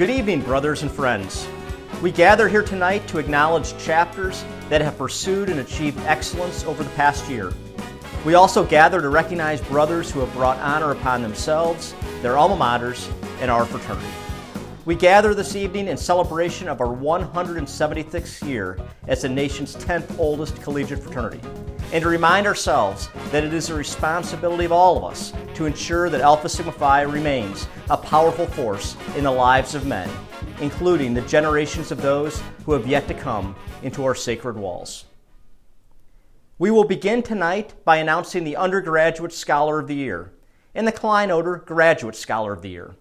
Good evening, brothers and friends. We gather here tonight to acknowledge chapters that have pursued and achieved excellence over the past year. We also gather to recognize brothers who have brought honor upon themselves, their alma maters, and our fraternity. We gather this evening in celebration of our 176th year as the nation's 10th oldest collegiate fraternity, and to remind ourselves that it is the responsibility of all of us to ensure that Alpha Sigma Phi remains a powerful force in the lives of men, including the generations of those who have yet to come into our sacred walls. We will begin tonight by announcing the Undergraduate Scholar of the Year and the Kleinodder Graduate Scholar of the Year.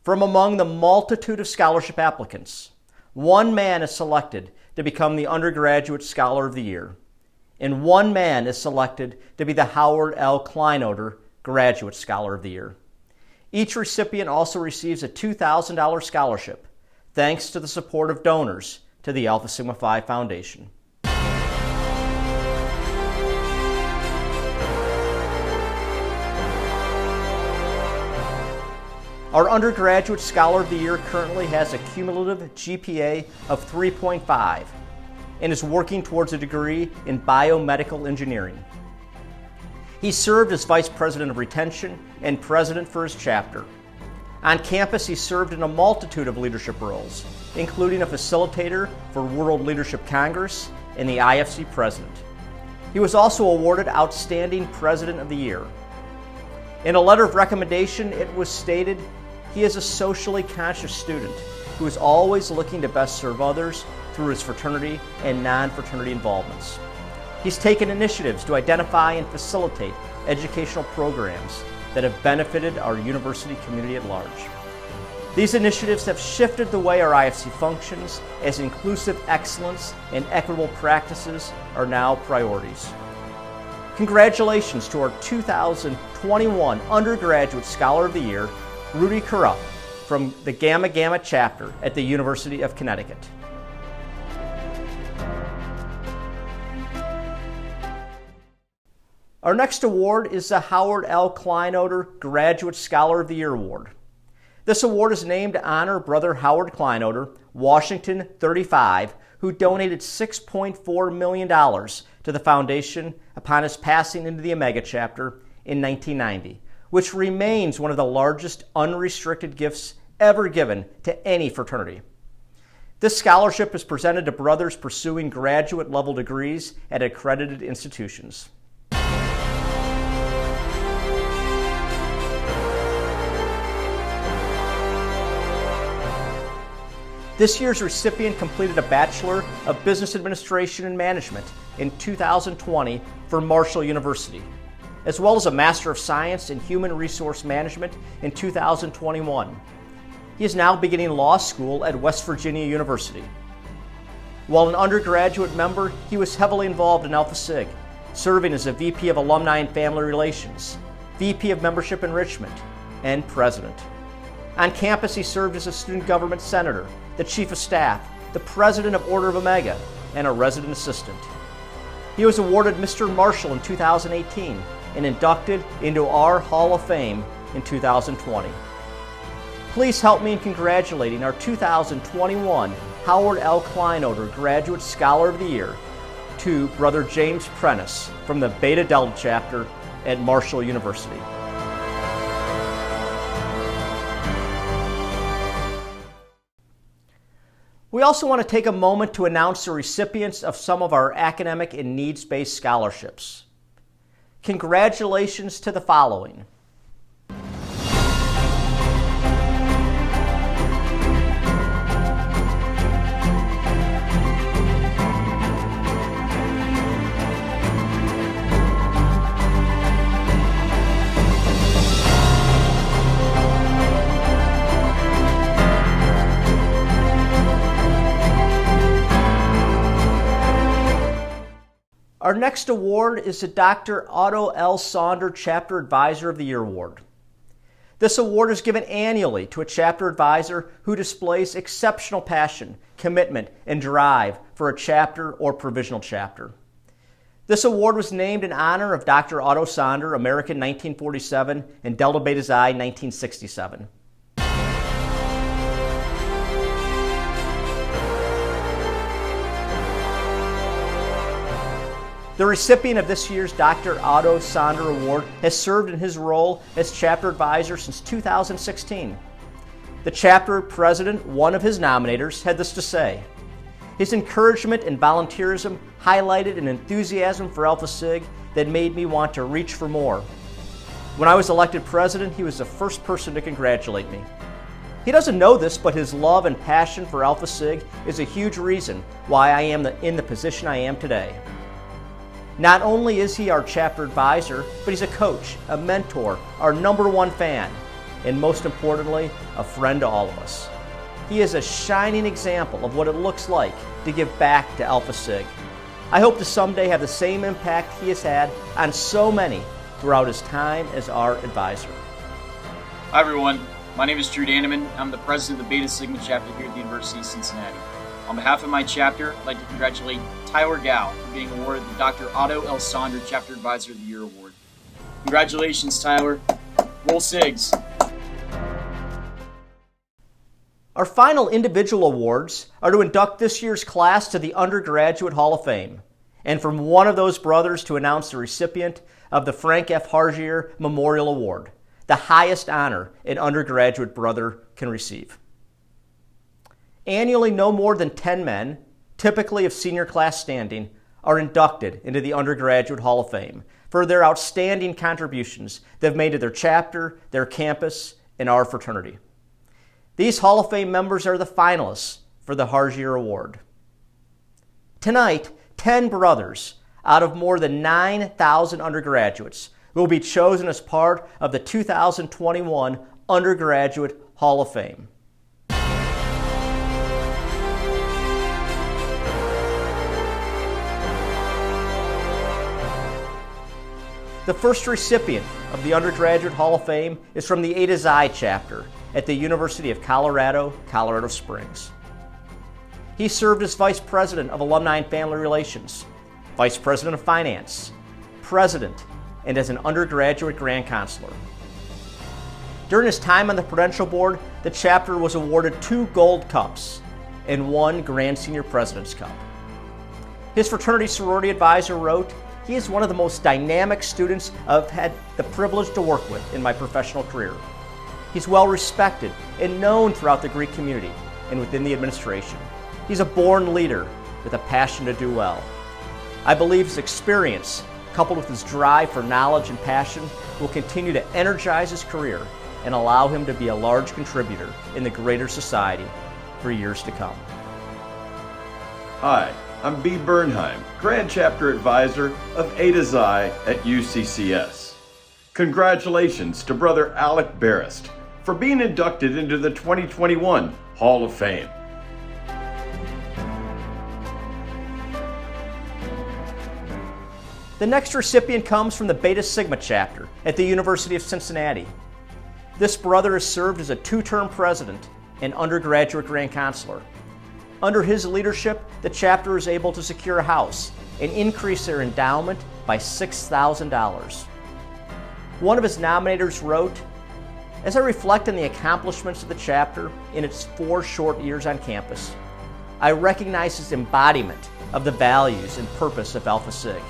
From among the multitude of scholarship applicants, one man is selected to become the Undergraduate Scholar of the Year, and one man is selected to be the Howard L. Kleinodder Graduate Scholar of the Year. Each recipient also receives a $2,000 scholarship, thanks to the support of donors to the Alpha Sigma Phi Foundation. Our Undergraduate Scholar of the Year currently has a cumulative GPA of 3.5 and is working towards a degree in biomedical engineering. He served as Vice President of Retention and President for his chapter. On campus, he served in a multitude of leadership roles, including a facilitator for World Leadership Congress and the IFC President. He was also awarded Outstanding President of the Year. In a letter of recommendation, it was stated, he is a socially conscious student who is always looking to best serve others through his fraternity and non-fraternity involvements. He's taken initiatives to identify and facilitate educational programs that have benefited our university community at large. These initiatives have shifted the way our IFC functions, as inclusive excellence and equitable practices are now priorities. Congratulations to our 2021 Undergraduate Scholar of the Year, Rudy Kurup, from the Gamma Gamma chapter at the University of Connecticut. Our next award is the Howard L. Kleinodder Graduate Scholar of the Year Award. This award is named to honor Brother Howard Kleinodder, Washington 35, who donated $6.4 million to the foundation upon his passing into the Omega chapter in 1990, which remains one of the largest unrestricted gifts ever given to any fraternity. This scholarship is presented to brothers pursuing graduate-level degrees at accredited institutions. This year's recipient completed a Bachelor of Business Administration and Management in 2020 for Marshall University, as well as a Master of Science in Human Resource Management in 2021. He is now beginning law school at West Virginia University. While an undergraduate member, he was heavily involved in Alpha Sig, serving as a VP of Alumni and Family Relations, VP of Membership Enrichment, and President. On campus, he served as a student government senator, the Chief of Staff, the President of Order of Omega, and a resident assistant. He was awarded Mr. Marshall in 2018 and inducted into our Hall of Fame in 2020. Please help me in congratulating our 2021 Howard L. Kleinodder Graduate Scholar of the Year to Brother James Prentice from the Beta Delta chapter at Marshall University. We also want to take a moment to announce the recipients of some of our academic and needs-based scholarships. Congratulations to the following. Our next award is the Dr. Otto L. Saunder Chapter Advisor of the Year Award. This award is given annually to a chapter advisor who displays exceptional passion, commitment, and drive for a chapter or provisional chapter. This award was named in honor of Dr. Otto Saunder, American 1947, and Delta Beta Xi 1967. The recipient of this year's Dr. Otto Sonder Award has served in his role as chapter advisor since 2016. The chapter president, one of his nominators, had this to say: "His encouragement and volunteerism highlighted an enthusiasm for Alpha Sig that made me want to reach for more. When I was elected president, he was the first person to congratulate me. He doesn't know this, but his love and passion for Alpha Sig is a huge reason why I am in the position I am today." Not only is he our chapter advisor, but he's a coach, a mentor, our #1 fan, and most importantly, a friend to all of us. He is a shining example of what it looks like to give back to Alpha Sig. I hope to someday have the same impact he has had on so many throughout his time as our advisor. Hi everyone, my name is Drew Danneman. I'm the president of the Beta Sigma chapter here at the University of Cincinnati. On behalf of my chapter, I'd like to congratulate Tyler Gow for being awarded the Dr. Otto L. Sonder Chapter Advisor of the Year Award. Congratulations, Tyler. Roll Sigs. Our final individual awards are to induct this year's class to the Undergraduate Hall of Fame, and from one of those brothers to announce the recipient of the Frank F. Hargier Memorial Award, the highest honor an undergraduate brother can receive. Annually, no more than 10 men, typically of senior class standing, are inducted into the Undergraduate Hall of Fame for their outstanding contributions they've made to their chapter, their campus, and our fraternity. These Hall of Fame members are the finalists for the Hargier Award. Tonight, 10 brothers out of more than 9,000 undergraduates will be chosen as part of the 2021 Undergraduate Hall of Fame. The first recipient of the Undergraduate Hall of Fame is from the A to Xi chapter at the University of Colorado, Colorado Springs. He served as Vice President of Alumni and Family Relations, Vice President of Finance, President, and as an undergraduate Grand Counselor. During his time on the Prudential Board, the chapter was awarded 2 Gold Cups and 1 Grand Senior President's Cup. His fraternity sorority advisor wrote, "He is one of the most dynamic students I've had the privilege to work with in my professional career. He's well respected and known throughout the Greek community and within the administration. He's a born leader with a passion to do well. I believe his experience, coupled with his drive for knowledge and passion, will continue to energize his career and allow him to be a large contributor in the greater society for years to come." Hi, I'm B. Bernheim, Grand Chapter Advisor of A to Xi at UCCS. Congratulations to Brother Alec Barrist for being inducted into the 2021 Hall of Fame. The next recipient comes from the Beta Sigma chapter at the University of Cincinnati. This brother has served as a 2-term president and undergraduate Grand Counselor. Under his leadership, the chapter was able to secure a house and increase their endowment by $6,000. One of his nominators wrote, "As I reflect on the accomplishments of the chapter in its 4 short years on campus, I recognize his embodiment of the values and purpose of Alpha Sig,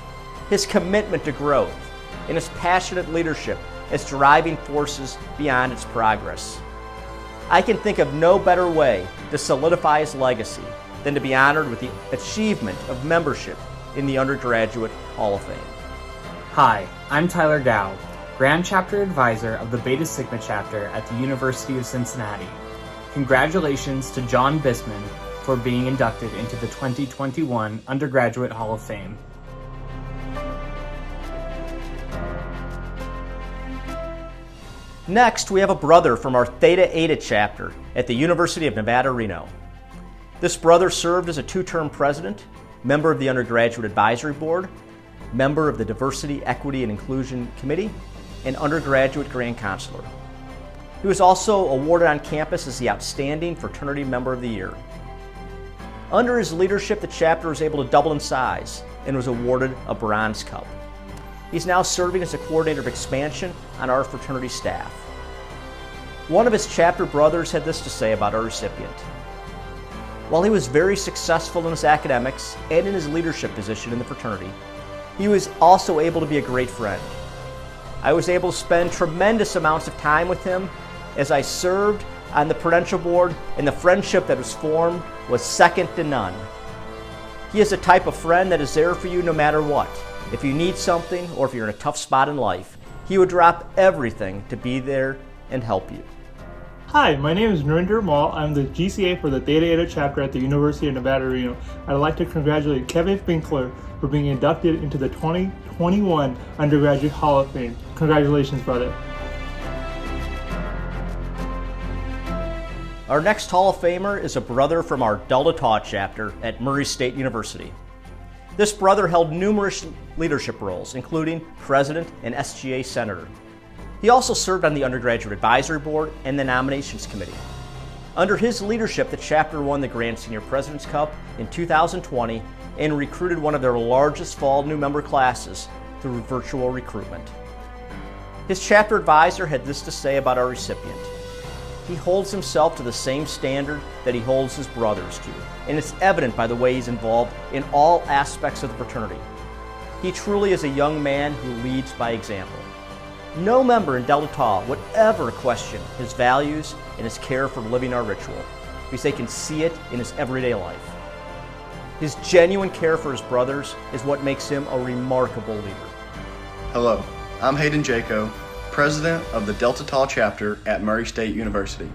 his commitment to growth, and his passionate leadership as driving forces beyond its progress. I can think of no better way to solidify his legacy than to be honored with the achievement of membership in the Undergraduate Hall of Fame." Hi, I'm Tyler Gow, Grand Chapter Advisor of the Beta Sigma chapter at the University of Cincinnati. Congratulations to John Bisman for being inducted into the 2021 Undergraduate Hall of Fame. Next, we have a brother from our Theta Eta chapter at the University of Nevada, Reno. This brother served as a 2-term president, member of the Undergraduate Advisory Board, member of the Diversity, Equity, and Inclusion Committee, and undergraduate Grand Counselor. He was also awarded on campus as the Outstanding Fraternity Member of the Year. Under his leadership, the chapter was able to double in size and was awarded a Bronze Cup. He's now serving as a coordinator of expansion on our fraternity staff. One of his chapter brothers had this to say about our recipient. "While he was very successful in his academics and in his leadership position in the fraternity, he was also able to be a great friend. I was able to spend tremendous amounts of time with him as I served on the Prudential Board, and the friendship that was formed was second to none. He is the type of friend that is there for you no matter what. If you need something or if you're in a tough spot in life, he would drop everything to be there and help you. Hi, my name is Narinder Mal. I'm the GCA for the Theta Eta chapter at the University of Nevada, Reno. I'd like to congratulate Kevin Finkler for being inducted into the 2021 Undergraduate Hall of Fame. Congratulations, brother. Our next Hall of Famer is a brother from our Delta Tau chapter at Murray State University. This brother held numerous leadership roles, including president and SGA senator. He also served on the undergraduate advisory board and the nominations committee. Under his leadership, the chapter won the Grand Senior President's Cup in 2020 and recruited one of their largest fall new member classes through virtual recruitment. His chapter advisor had this to say about our recipient. He holds himself to the same standard that he holds his brothers to, and it's evident by the way he's involved in all aspects of the fraternity. He truly is a young man who leads by example. No member in Delta Tau would ever question his values and his care for living our ritual, because they can see it in his everyday life. His genuine care for his brothers is what makes him a remarkable leader. Hello, I'm Hayden Jaco, President of the Delta Tau chapter at Murray State University.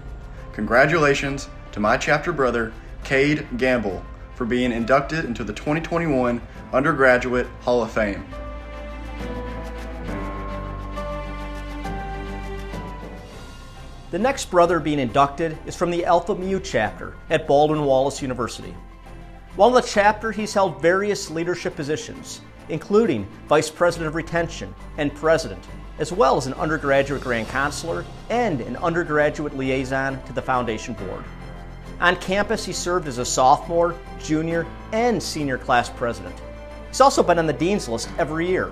Congratulations to my chapter brother, Cade Gamble, for being inducted into the 2021 Undergraduate Hall of Fame. The next brother being inducted is from the Alpha Mu chapter at Baldwin-Wallace University. While in the chapter, he's held various leadership positions, including Vice President of Retention and President, as well as an undergraduate Grand Counselor and an undergraduate liaison to the Foundation Board. On campus, he served as a sophomore, junior, and senior class president. He's also been on the Dean's List every year.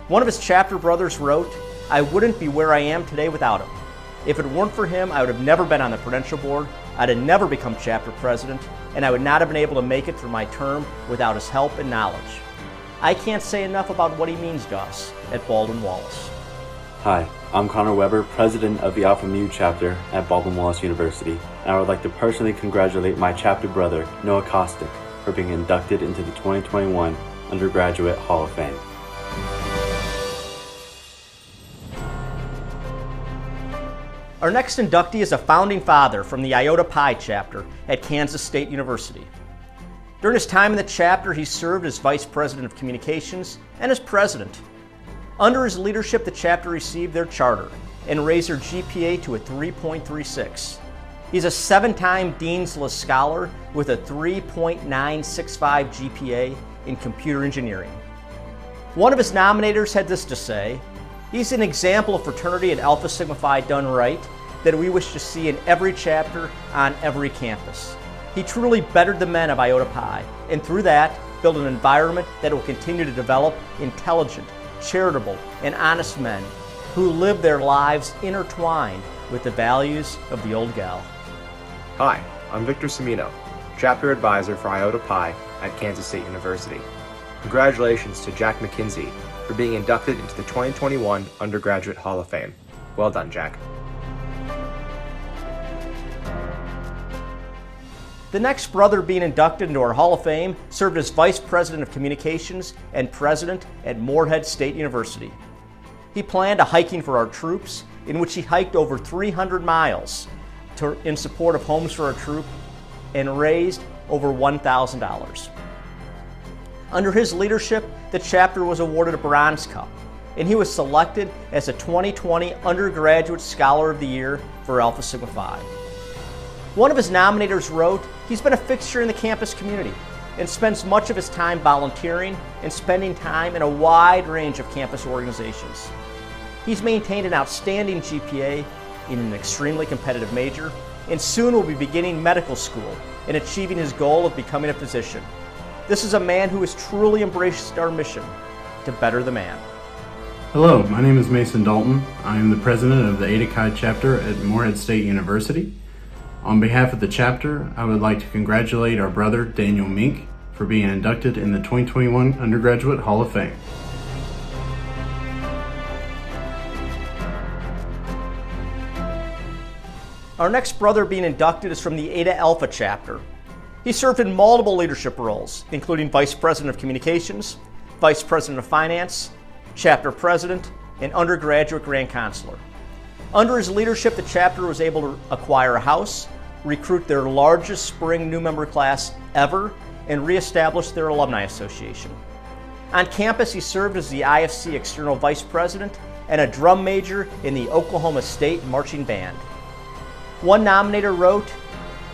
One of his chapter brothers wrote, "I wouldn't be where I am today without him. If it weren't for him, I would have never been on the Prudential Board, I'd have never become chapter president, and I would not have been able to make it through my term without his help and knowledge." I can't say enough about what he means to us at Baldwin-Wallace. Hi, I'm Connor Weber, President of the Alpha Mu chapter at Baldwin-Wallace University, and I would like to personally congratulate my chapter brother, Noah Kostick, for being inducted into the 2021 Undergraduate Hall of Fame. Our next inductee is a founding father from the Iota Pi chapter at Kansas State University. During his time in the chapter, he served as Vice President of Communications and as President. Under his leadership, the chapter received their charter and raised their GPA to a 3.36. He's a 7-time Dean's List scholar with a 3.965 GPA in computer engineering. One of his nominators had this to say, "He's an example of fraternity at Alpha Sigma Phi done right that we wish to see in every chapter on every campus. He truly bettered the men of Iota Pi, and through that, built an environment that will continue to develop intelligent, charitable, and honest men who live their lives intertwined with the values of the old gal." Hi, I'm Victor Semino, Chapter Advisor for Iota Pi at Kansas State University. Congratulations to Jack McKinsey for being inducted into the 2021 Undergraduate Hall of Fame. Well done, Jack. The next brother being inducted into our Hall of Fame served as Vice President of Communications and President at Morehead State University. He planned a hiking for our troops, in which he hiked over 300 miles in support of Homes for Our Troop and raised over $1,000. Under his leadership, the chapter was awarded a Bronze Cup, and he was selected as a 2020 Undergraduate Scholar of the Year for Alpha Sigma Phi. One of his nominators wrote, "He's been a fixture in the campus community and spends much of his time volunteering and spending time in a wide range of campus organizations. He's maintained an outstanding GPA in an extremely competitive major, and soon will be beginning medical school and achieving his goal of becoming a physician. This is a man who has truly embraced our mission to better the man." Hello, my name is Mason Dalton. I am the president of the Eta Chi chapter at Morehead State University. On behalf of the chapter, I would like to congratulate our brother Daniel Mink for being inducted in the 2021 Undergraduate Hall of Fame. Our next brother being inducted is from the Eta Alpha chapter. He served in multiple leadership roles, including Vice President of Communications, Vice President of Finance, Chapter President, and Undergraduate Grand Counselor. Under his leadership, the chapter was able to acquire a house, recruit their largest spring new member class ever, and reestablish their alumni association. On campus, he served as the IFC External Vice President and a drum major in the Oklahoma State Marching Band. One nominator wrote,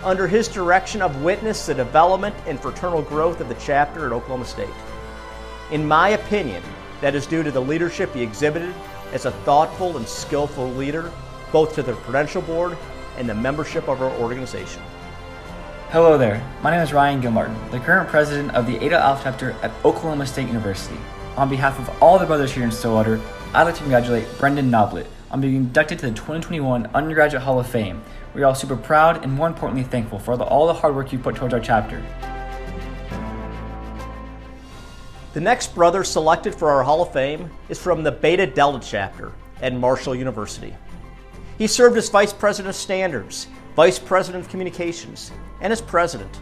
"Under his direction, I've witnessed the development and fraternal growth of the chapter at Oklahoma State. In my opinion, that is due to the leadership he exhibited as a thoughtful and skillful leader, both to the Prudential Board and the membership of our organization." Hello there, my name is Ryan Gilmartin, the current president of the Eta Alpha chapter at Oklahoma State University. On behalf of all the brothers here in Stillwater, I'd like to congratulate Brendan Noblet on being inducted to the 2021 Undergraduate Hall of Fame. We're all super proud and more importantly thankful for all the hard work you put towards our chapter. The next brother selected for our Hall of Fame is from the Beta Delta chapter at Marshall University. He served as Vice President of Standards, Vice President of Communications, and as President.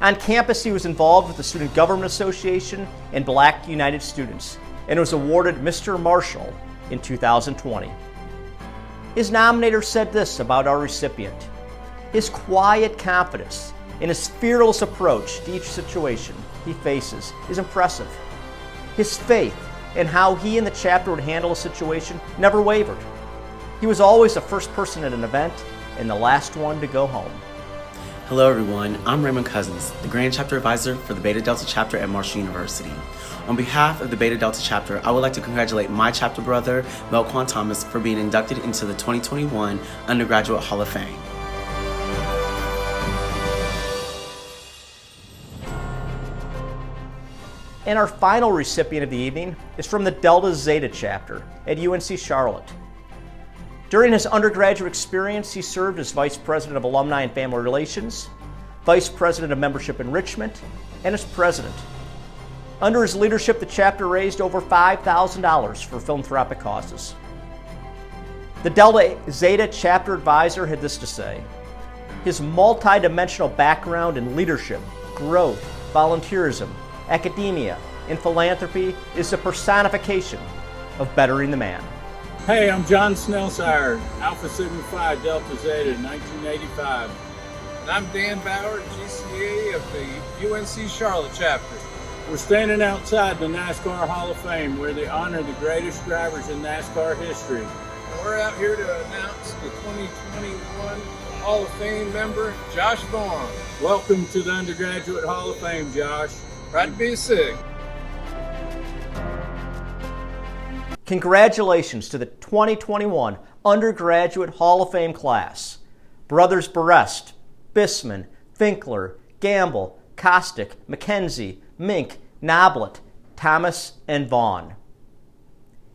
On campus, he was involved with the Student Government Association and Black United Students, and was awarded Mr. Marshall in 2020. His nominator said this about our recipient: "His quiet confidence and his fearless approach to each situation he faces is impressive. His faith in how he and the chapter would handle a situation never wavered. He was always the first person at an event and the last one to go home." Hello everyone, I'm Raymond Cousins, the Grand Chapter Advisor for the Beta Delta chapter at Marshall University. On behalf of the Beta Delta chapter, I would like to congratulate my chapter brother, Melquan Thomas, for being inducted into the 2021 Undergraduate Hall of Fame. And our final recipient of the evening is from the Delta Zeta chapter at UNC Charlotte. During his undergraduate experience, he served as Vice President of Alumni and Family Relations, Vice President of Membership Enrichment, and as President. Under his leadership, the chapter raised over $5,000 for philanthropic causes. The Delta Zeta chapter advisor had this to say: "His multi-dimensional background in leadership, growth, volunteerism, academia, and philanthropy is the personification of bettering the man." Hey, I'm John Snellsire, Alpha Sigma Phi, Delta Zeta, 1985. And I'm Dan Bauer, GCA of the UNC Charlotte chapter. We're standing outside the NASCAR Hall of Fame where they honor the greatest drivers in NASCAR history. And we're out here to announce the 2021 Hall of Fame member, Josh Vaughn. Welcome to the Undergraduate Hall of Fame, Josh. Proud to be a Sig. Congratulations to the 2021 Undergraduate Hall of Fame class. Brothers Berest, Bisman, Finkler, Gamble, Kostick, McKenzie, Mink, Noblet, Thomas, and Vaughn.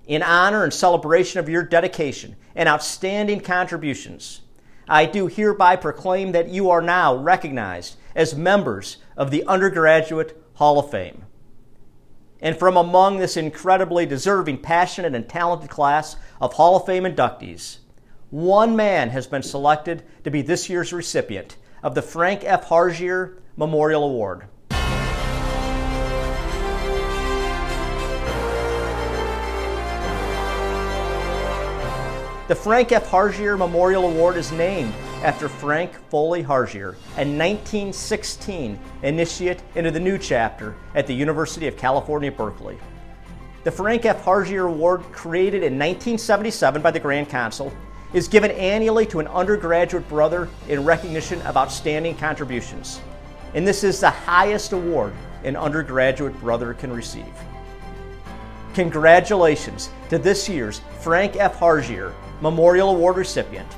In honor and celebration of your dedication and outstanding contributions, I do hereby proclaim that you are now recognized as members of the Undergraduate Hall of Fame. And from among this incredibly deserving, passionate, and talented class of Hall of Fame inductees, one man has been selected to be this year's recipient of the Frank F. Hargier Memorial Award. The Frank F. Hargier Memorial Award is named after Frank Foley Hargier, a 1916 initiate into the new chapter at the University of California, Berkeley. The Frank F. Hargier Award, created in 1977 by the Grand Council, is given annually to an undergraduate brother in recognition of outstanding contributions. And this is the highest award an undergraduate brother can receive. Congratulations to this year's Frank F. Hargier Memorial Award recipient,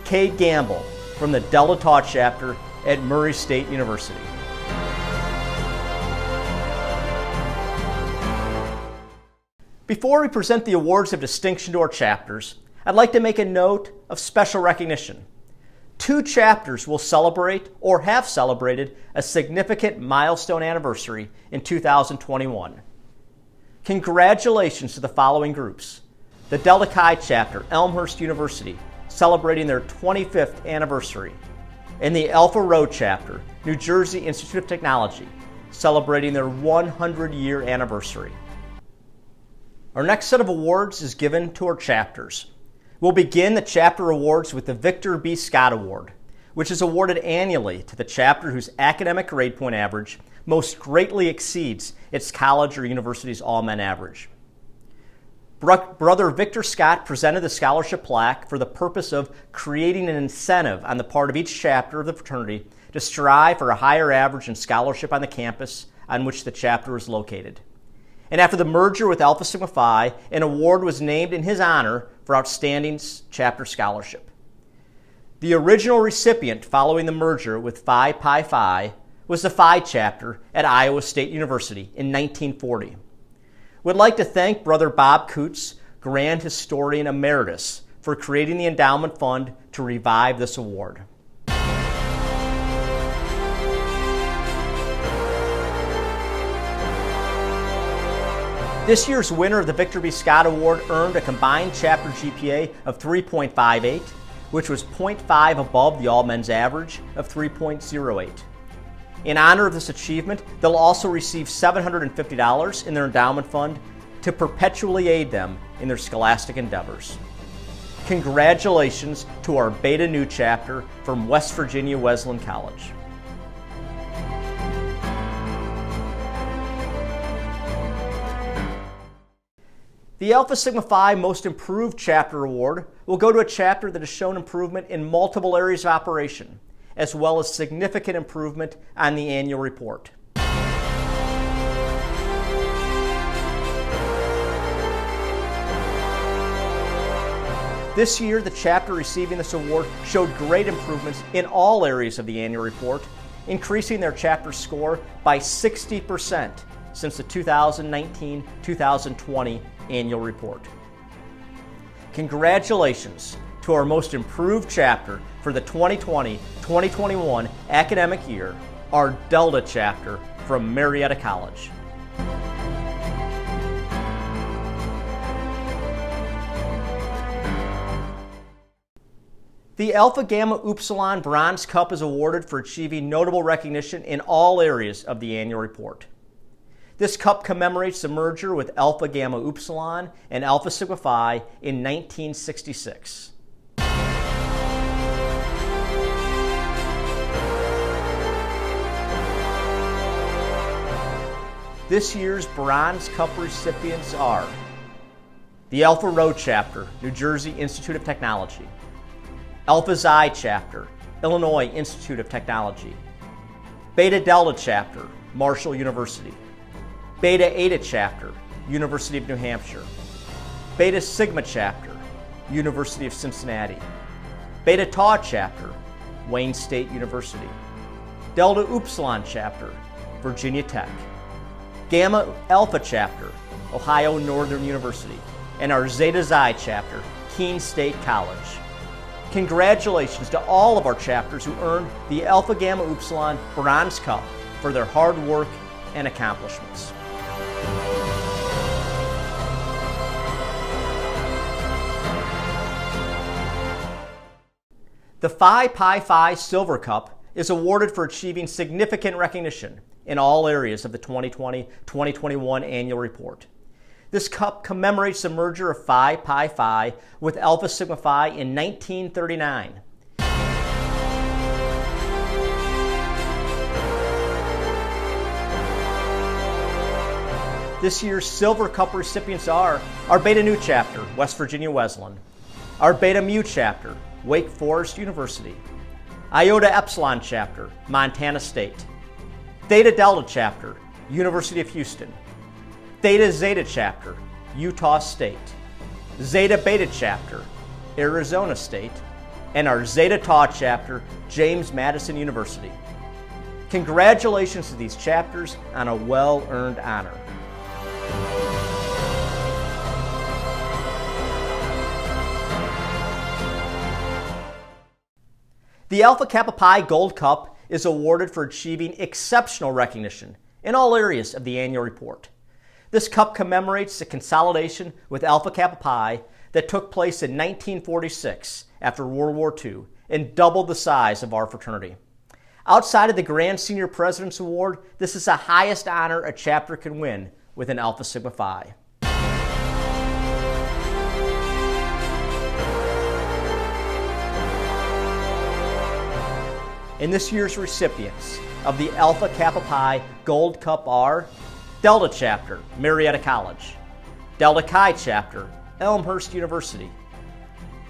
Cade Gamble, from the Delta Tau chapter at Murray State University. Before we present the awards of distinction to our chapters, I'd like to make a note of special recognition. 2 chapters will celebrate or have celebrated a significant milestone anniversary in 2021. Congratulations to the following groups. The Delta Chi chapter, Elmhurst University, celebrating their 25th anniversary. And the Alpha Rho chapter, New Jersey Institute of Technology, celebrating their 100-year anniversary. Our next set of awards is given to our chapters. We'll begin the chapter awards with the Victor B. Scott Award, which is awarded annually to the chapter whose academic grade point average most greatly exceeds its college or university's all-men average. Brother Victor Scott presented the scholarship plaque for the purpose of creating an incentive on the part of each chapter of the fraternity to strive for a higher average in scholarship on the campus on which the chapter is located. And after the merger with Alpha Sigma Phi, an award was named in his honor for outstanding chapter scholarship. The original recipient following the merger with Phi Pi Phi was the Phi chapter at Iowa State University in 1940. We'd like to thank Brother Bob Coots, Grand Historian Emeritus, for creating the endowment fund to revive this award. This year's winner of the Victor B. Scott Award earned a combined chapter GPA of 3.58, which was 0.5 above the all-men's average of 3.08. In honor of this achievement, they'll also receive $750 in their endowment fund to perpetually aid them in their scholastic endeavors. Congratulations to our Beta Nu chapter from West Virginia Wesleyan College. The Alpha Sigma Phi Most Improved Chapter Award will go to a chapter that has shown improvement in multiple areas of operation, as well as significant improvement on the annual report. This year, the chapter receiving this award showed great improvements in all areas of the annual report, increasing their chapter score by 60% since the 2019-2020 annual report. Congratulations to our most improved chapter for the 2020-2021 academic year, our Delta chapter from Marietta College. The Alpha Gamma Upsilon Bronze Cup is awarded for achieving notable recognition in all areas of the annual report. This cup commemorates the merger with Alpha Gamma Upsilon and Alpha Sigma Phi in 1966. This year's Bronze Cup recipients are the Alpha Rho chapter, New Jersey Institute of Technology; Alpha Xi chapter, Illinois Institute of Technology; Beta Delta chapter, Marshall University; Beta Eta chapter, University of New Hampshire; Beta Sigma chapter, University of Cincinnati; Beta Tau chapter, Wayne State University; Delta Upsilon chapter, Virginia Tech; Gamma Alpha chapter, Ohio Northern University; and our Zeta Xi chapter, Keene State College. Congratulations to all of our chapters who earned the Alpha Gamma Upsilon Bronze Cup for their hard work and accomplishments. The Phi Pi Phi Silver Cup is awarded for achieving significant recognition in all areas of the 2020-2021 annual report. This cup commemorates the merger of Phi Pi Phi with Alpha Sigma Phi in 1939. This year's Silver Cup recipients are our Beta Nu chapter, West Virginia Wesleyan; our Beta Mu chapter, Wake Forest University; Iota Epsilon chapter, Montana State; Theta Delta chapter, University of Houston; Theta Zeta chapter, Utah State; Zeta Beta chapter, Arizona State; and our Zeta Tau chapter, James Madison University. Congratulations to these chapters on a well-earned honor. The Alpha Kappa Pi Gold Cup is awarded for achieving exceptional recognition in all areas of the annual report. This cup commemorates the consolidation with Alpha Kappa Pi that took place in 1946 after World War II and doubled the size of our fraternity. Outside of the Grand Senior President's Award, this is the highest honor a chapter can win within Alpha Sigma Phi. And this year's recipients of the Alpha Kappa Pi Gold Cup are Delta Chapter, Marietta College; Delta Chi Chapter, Elmhurst University;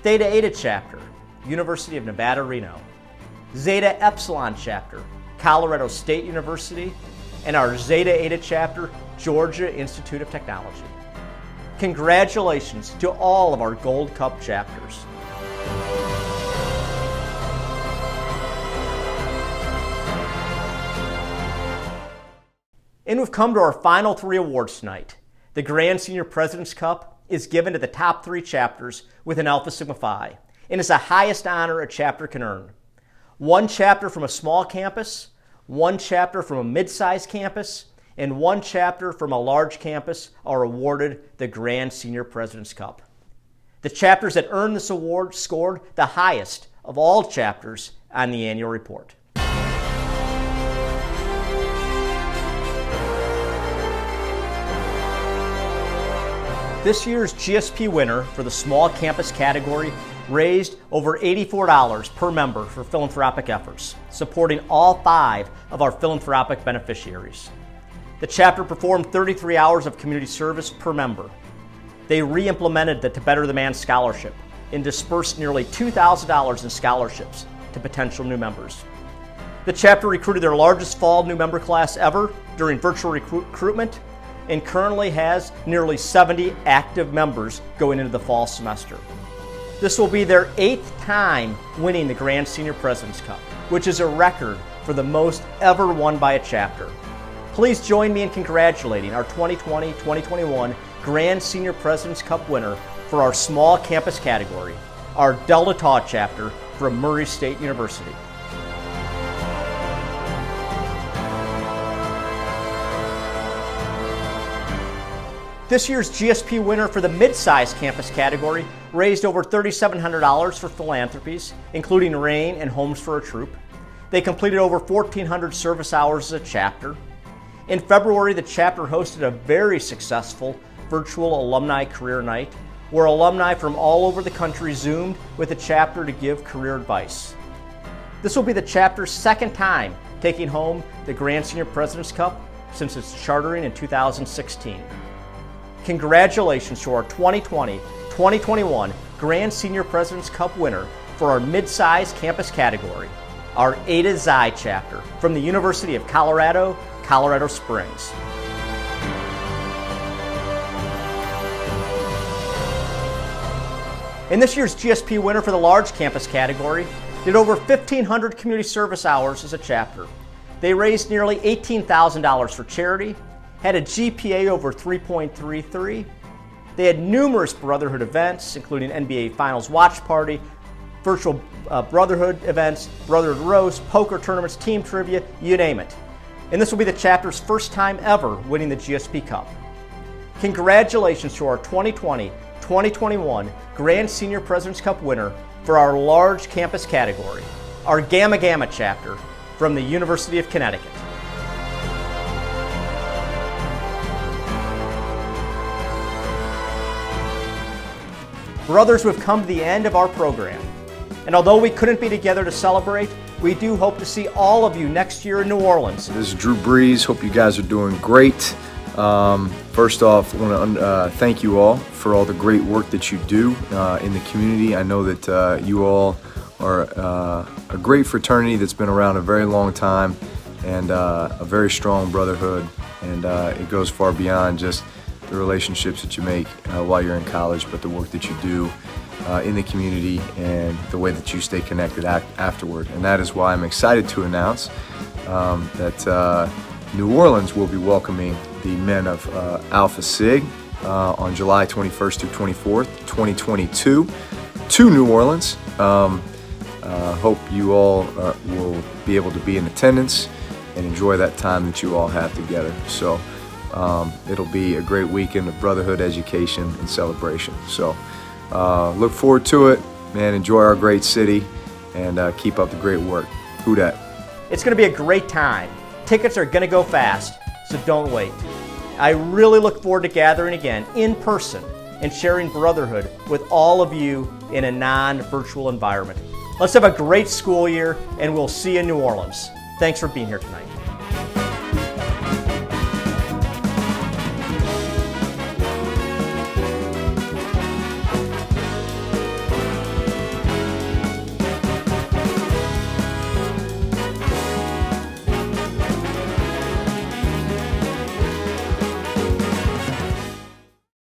Theta Eta Chapter, University of Nevada, Reno; Zeta Epsilon Chapter, Colorado State University; and our Zeta Eta Chapter, Georgia Institute of Technology. Congratulations to all of our Gold Cup chapters. And we've come to our final three awards tonight. The Grand Senior President's Cup is given to the top three chapters within Alpha Sigma Phi and is the highest honor a chapter can earn. One chapter from a small campus, one chapter from a mid-sized campus, and one chapter from a large campus are awarded the Grand Senior President's Cup. The chapters that earned this award scored the highest of all chapters on the annual report. This year's GSP winner for the small campus category raised over $84 per member for philanthropic efforts, supporting all 5 of our philanthropic beneficiaries. The chapter performed 33 hours of community service per member. They re-implemented the To Better the Man Scholarship and dispersed nearly $2,000 in scholarships to potential new members. The chapter recruited their largest fall new member class ever during virtual recruitment and currently has nearly 70 active members going into the fall semester. This will be their 8th time winning the Grand Senior President's Cup, which is a record for the most ever won by a chapter. Please join me in congratulating our 2020-2021 Grand Senior President's Cup winner for our small campus category, our Delta Tau chapter from Murray State University. This year's GSP winner for the mid-sized campus category raised over $3,700 for philanthropies, including Rain and Homes for a Troop. They completed over 1,400 service hours as a chapter. In February, the chapter hosted a very successful virtual alumni career night, where alumni from all over the country Zoomed with the chapter to give career advice. This will be the chapter's 2nd time taking home the Grand Senior President's Cup since its chartering in 2016. Congratulations to our 2020-2021 Grand Senior President's Cup winner for our mid-sized campus category, our Eta Xi chapter from the University of Colorado, Colorado Springs. And this year's GSP winner for the large campus category did over 1,500 community service hours as a chapter. They raised nearly $18,000 for charity, had a GPA over 3.33. They had numerous brotherhood events, including NBA Finals Watch Party, virtual brotherhood events, brotherhood roast, poker tournaments, team trivia, you name it. And this will be the chapter's 1st time ever winning the GSP Cup. Congratulations to our 2020-2021 Grand Senior President's Cup winner for our large campus category, our Gamma Gamma chapter from the University of Connecticut. Brothers, we've come to the end of our program. And although we couldn't be together to celebrate, we do hope to see all of you next year in New Orleans. This is Drew Breeze. Hope you guys are doing great. First off, I want to thank you all for all the great work that you do in the community. I know that you all are a great fraternity that's been around a very long time and a very strong brotherhood. And it goes far beyond just the relationships that you make while you're in college, but the work that you do in the community and the way that you stay connected afterward. And that is why I'm excited to announce that New Orleans will be welcoming the men of Alpha Sig on July 21st through 24th, 2022 to New Orleans. hope you all will be able to be in attendance and enjoy that time that you all have together. So it'll be a great weekend of brotherhood, education, and celebration. So look forward to it, man. Enjoy our great city, and keep up the great work. Who dat? It's going to be a great time. Tickets are going to go fast, so don't wait. I really look forward to gathering again in person and sharing brotherhood with all of you in a non-virtual environment. Let's have a great school year, and we'll see you in New Orleans. Thanks for being here tonight.